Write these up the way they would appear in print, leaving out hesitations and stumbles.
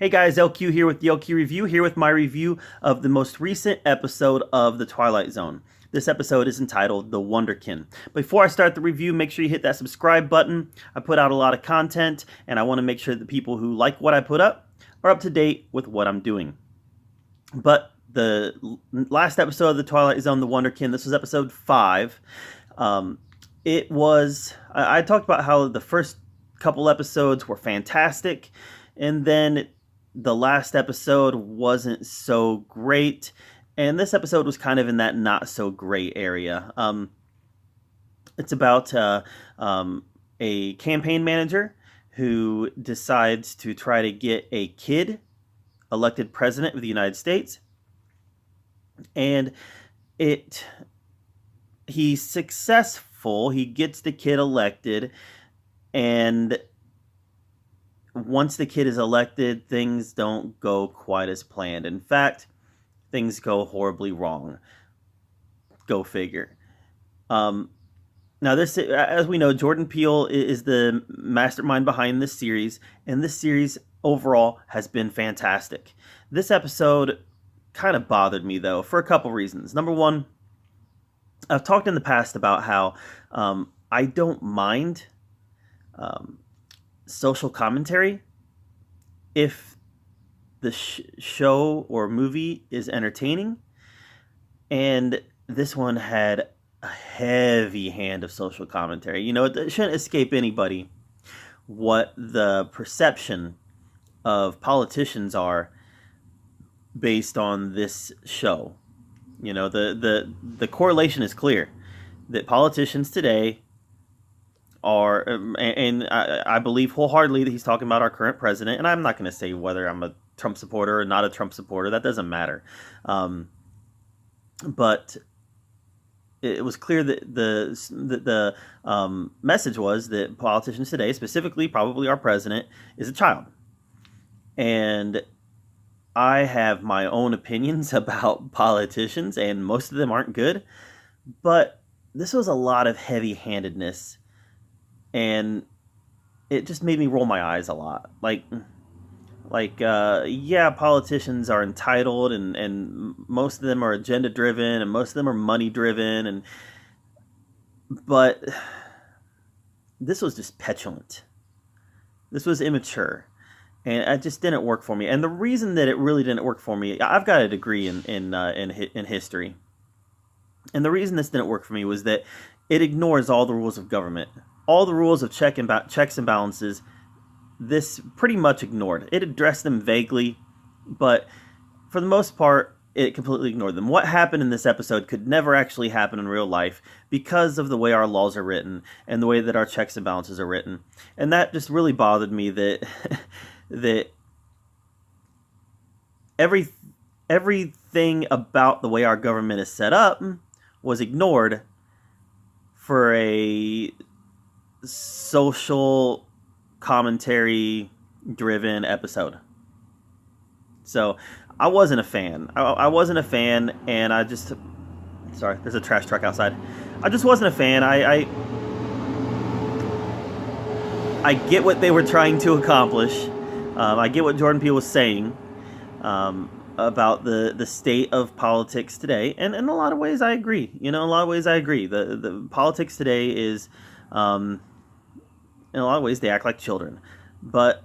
Hey guys, LQ here with the LQ Review, here with my review of the most recent episode of The Twilight Zone. This episode is entitled The Wunderkind. Before I start the review, make sure you hit that subscribe button. I put out a lot of content, and I want to make sure that the people who like what I put up are up to date with what I'm doing. But the last episode of The Twilight Zone, The Wunderkind, this was episode 5. I talked about how the first couple episodes were fantastic, and then the last episode wasn't so great, and this episode was kind of in that not so great area. It's about a campaign manager who decides to try to get a kid elected president of the United States, and he's successful. He gets the kid elected, and once the kid is elected, things don't go quite as planned. In fact, things go horribly wrong. Go figure. Now, as we know, Jordan Peele is the mastermind behind this series, and this series overall has been fantastic. This episode kind of bothered me, though, for a couple reasons. Number one, I've talked in the past about how I don't mind social commentary if the show or movie is entertaining, and this one had a heavy hand of social commentary. You know, it shouldn't escape anybody what the perception of politicians are based on this show. You know, the correlation is clear that politicians today are, and I believe wholeheartedly that he's talking about our current president, and I'm not going to say whether I'm a Trump supporter or not a Trump supporter. That doesn't matter. But it was clear that the message was that politicians today, specifically probably our president, is a child. And I have my own opinions about politicians, and most of them aren't good. But this was a lot of heavy-handedness, and it just made me roll my eyes a lot. Yeah, politicians are entitled, and most of them are agenda driven, and most of them are money driven, but this was just petulant. This was immature, and it just didn't work for me. And the reason that it really didn't work for me, I've got a degree in history, and the reason this didn't work for me was that it ignores all the rules of government. All the rules of checks and balances, this pretty much ignored. It addressed them vaguely, but for the most part, it completely ignored them. What happened in this episode could never actually happen in real life because of the way our laws are written and the way that our checks and balances are written. And that just really bothered me that that everything about the way our government is set up was ignored for a social commentary driven episode. So I wasn't a fan. I wasn't a fan, and sorry, there's a trash truck outside. I just wasn't a fan. I get what they were trying to accomplish. I get what Jordan Peele was saying about the state of politics today, and in a lot of ways I agree. You know, in a lot of ways I agree. The politics today is, in a lot of ways, they act like children. But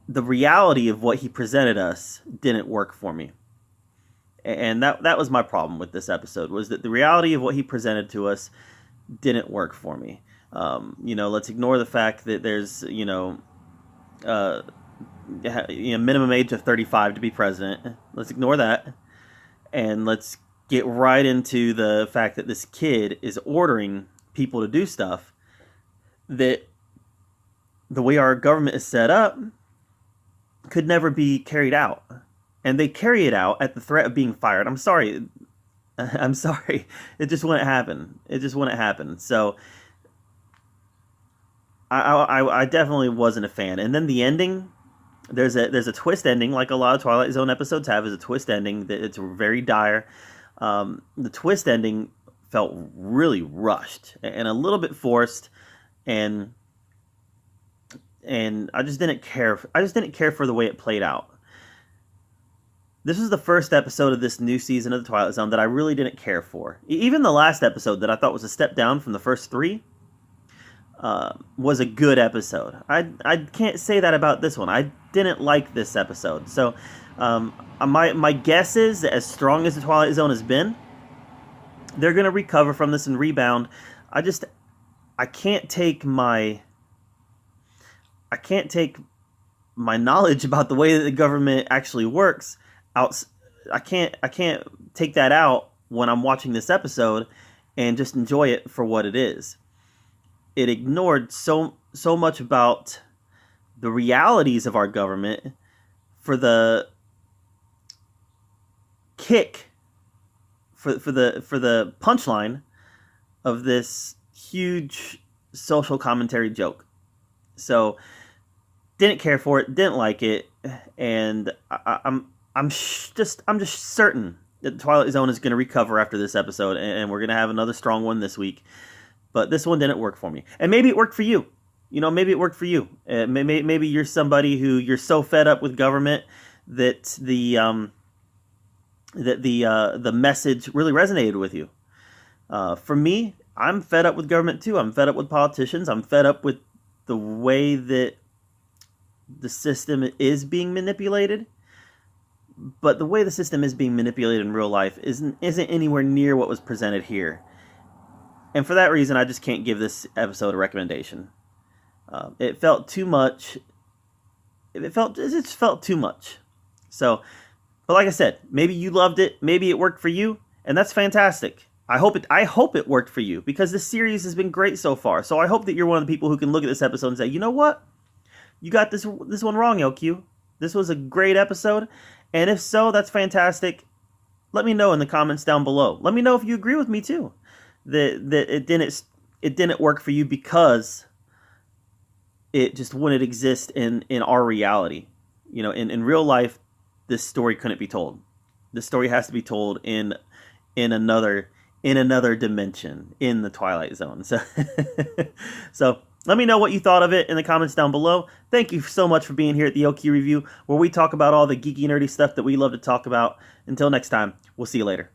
the reality of what he presented us didn't work for me. And that was my problem with this episode, was that the reality of what he presented to us didn't work for me. Let's ignore the fact that there's, minimum age of 35 to be president. Let's ignore that. And let's get right into the fact that this kid is ordering people to do stuff that the way our government is set up could never be carried out. And they carry it out at the threat of being fired. I'm sorry. It just wouldn't happen. So I definitely wasn't a fan. And then the ending, there's a twist ending, like a lot of Twilight Zone episodes have, is a twist ending. It's very dire. The twist ending felt really rushed and a little bit forced, and and I just didn't care. I just didn't care for the way it played out. This was the first episode of this new season of the Twilight Zone that I really didn't care for. Even the last episode that I thought was a step down from the first three was a good episode. I can't say that about this one. I didn't like this episode. So my guess is that as strong as the Twilight Zone has been, they're going to recover from this and rebound. I can't take my knowledge about the way that the government actually works out. I can't take that out when I'm watching this episode and just enjoy it for what it is. It ignored so much about the realities of our government for the kick, for the punchline of this huge social commentary joke. So didn't care for it, didn't like it, and I'm just certain that Twilight Zone is going to recover after this episode, and we're going to have another strong one this week. But this one didn't work for me, and maybe it worked for you. You know, maybe it worked for you. Maybe you're somebody who you're so fed up with government that the message really resonated with you. For me, I'm fed up with government too. I'm fed up with politicians. I'm fed up with the way that the system is being manipulated. But the way the system is being manipulated in real life isn't anywhere near what was presented here. And for that reason, I just can't give this episode a recommendation. It felt too much. It just felt too much. So, but like I said, maybe you loved it. Maybe it worked for you, and that's fantastic. I hope it worked for you, because this series has been great so far. So I hope that you're one of the people who can look at this episode and say, you know what, you got this one wrong, LQ. This was a great episode, and if so, that's fantastic. Let me know in the comments down below. Let me know if you agree with me too, that it didn't work for you because it just wouldn't exist in our reality. You know, in real life, this story couldn't be told. This story has to be told in another dimension, in the Twilight Zone. So let me know what you thought of it in the comments down below. Thank you so much for being here at the LQ Review, where we talk about all the geeky, nerdy stuff that we love to talk about. Until next time, we'll see you later.